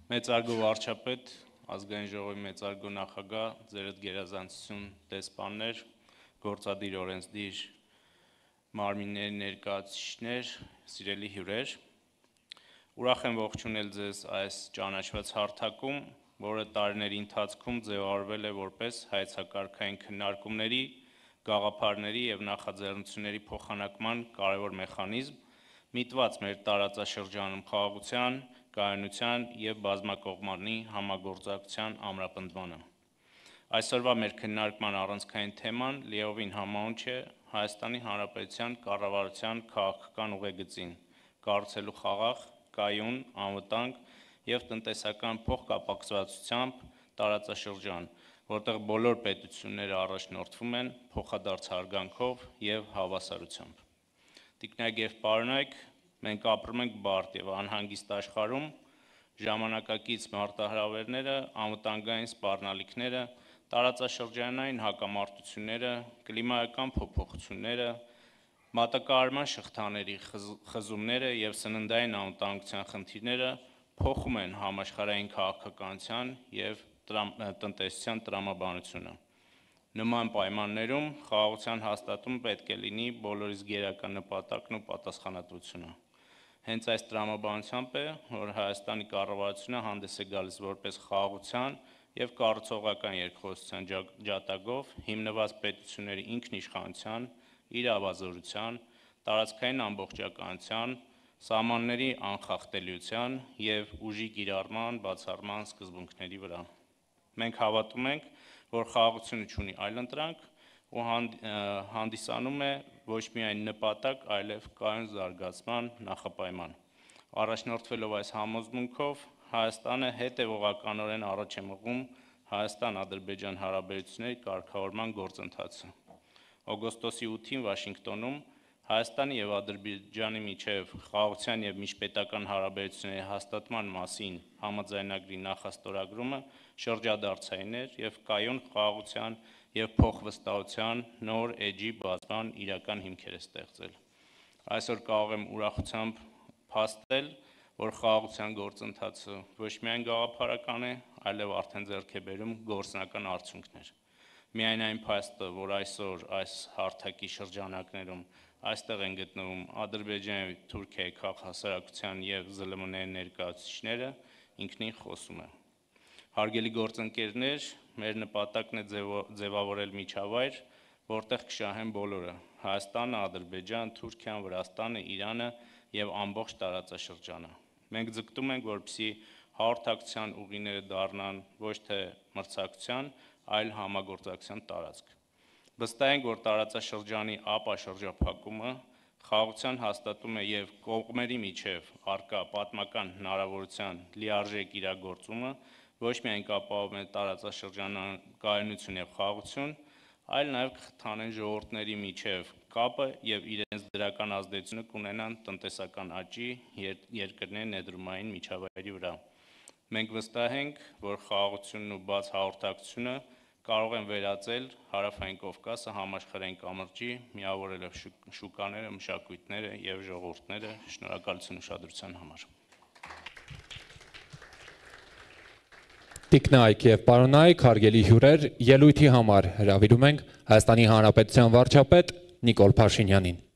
Մեծարգո վարչապետ, ազգային ժողովի մեծարգո նախագահ, ձերդ գերազանցություն դեսպաններ, գործադիր օրենսդիր մարմինների ներկայացուցիչներ, սիրելի հյուրեր, ուրախ եմ ողջունել ձեզ այս ճանաչված հարթակում, որը տարիների ընթացքում ձևավորվել է որպես հայեցակարգային քննարկումների, գաղափարների և նախաձեռնությունների փոխանակման կարևոր մեխանիզմ, միտված մեր տարածաշրջանում խաղաղության, կայունության և բազմակողմանի համագործակցության ամրապնդմանը։ Այսօրվա մեր քննարկման առանցքային թեման լիովին համահունչ է Հայաստանի Հանրապետության կառավարության քաղաքական ուղեգծին՝ կառուցելու խաղաղ, կայուն, անվտանգ և տնտեսական փոխկապակցվածությամբ տարածաշրջան, որտեղ բոլոր պետությունները առաջնորդվում են փոխադարձ հարգանքով և հավասարությամբ։ Տիկնայք և պարոնայք, մենք ապրում ենք բարդ և անհանգիստ աշխարհում, ժամանակակից մարտահրավերները, անվտանգային սպառնալիքները, տարածաշրջանային հակամարտությունները, կլիմայական փոփոխությունները, մատակարարման շղթաների խզումները և սննդային անվտանգության խնդիրները փոխում են համաշխարհային քաղաքականության և տնտեսության տրամաբանությունը։ Նման պայմաններում խաղաղության հաստատումը պետք է լինի բոլորիս գերական նպատակն ու պատասխանատվությունը։ Հենց այս տրամաբանությամբ է, որ Հայաստանի կառավարությունը հանդես է գալիս որպես խաղաղության և կառուցողական երկխոսության ջատագով հիմնված պետությունների ինքնիշխանության, իրավազորության, տարածքային ամբողջականության, սահմանների անխախտելիության և ուժի կիրառման բացառման սկզբունքների վրա։ Մենք հավատում ենք, որ խաղաղությունը չունի այլընտրանք ու հանդիսանում է ոչ միայն նպատակ, այլև կայուն զարգացման նախապայման։ Առաջնորդվելով այս համոզմունքով, Հայաստանը հետևողականորեն առաջ է մղում Հայաստան-Ադրբեջան հարաբերությունների կարգավորման գործընթացը։ Օգոստոսի 8-ին Վաշինգտոնում Հայաստանի և Ադրբեջանի միջև խաղաղության և միջպետական հարաբերությունների հաստատման մասին համաձայնագրի նախաստորագրումը շրջադարձային էր և կայուն խաղաղության և փոխվստահության նոր էջի բացման իրական հիմքեր է ստեղծել։ Այսօր կարող եմ ուրախությամբ փաստել, որ խաղաղության գործընթացը ոչ միայն գաղափարական է, այլև արդեն ձեռք է բերում գործնական արդյունքներ։ Միայն այն փաստը, որ այսօր այս հարթակի շրջանակներում այստեղ են գտնվում Ադրբեջանի, Թուրքիայի քաղաքահասարակության և ԶԼՄ-ների ներկայացուցիչները, ինքնին խոսում է։ Հարգելի գործընկերներ, մեր նպատակն է ձևավորել միջավայր, որտեղ կշահեն բոլորը՝ Հայաստանը, Ադրբեջան, Թուրքիան, Վրաստանը, Իրանը և ամբողջ տարածաշրջանը։ Մենք ձգտում ենք, որպեսզի հաղորդակցության ուղիները դառնան ոչ թե մրցակցության, այլ համագործակցության տարածք։ Վստահ ենք, որ տարածաշրջանի ապաշրջափակումը, խաղաղության հաստատումը և կողմերի միջև առկա պատմական հնարավորության լիարժեք իրագործումը ոչ միայն կապահովեն տարածաշրջանային կայունություն և խաղաղություն, այլ նաև կխթանեն ժողովուրդների միջև կապը և իրենց դրական ազդեցությունը կունենան տնտեսական աճի, երկրների ներդրումային միջավայրի վրա։ Մենք վստահ ենք, որ խաղաղությունն ու բաց հաղորդակցությունը կարող են վերածել Հարավային Կովկասը համաշխարհային կամրջի, միավորելով շուկաները, մշակույթները և ժողովուրդները։ Շնորհակալություն ուշադրության համար։ Տիկնայք և պարոնայք, հարգելի հյուրեր, ելույթի համար հրավիրում ենք Հայաստանի Հանրապետության վարչապետ Նիկոլ Փաշինյանին։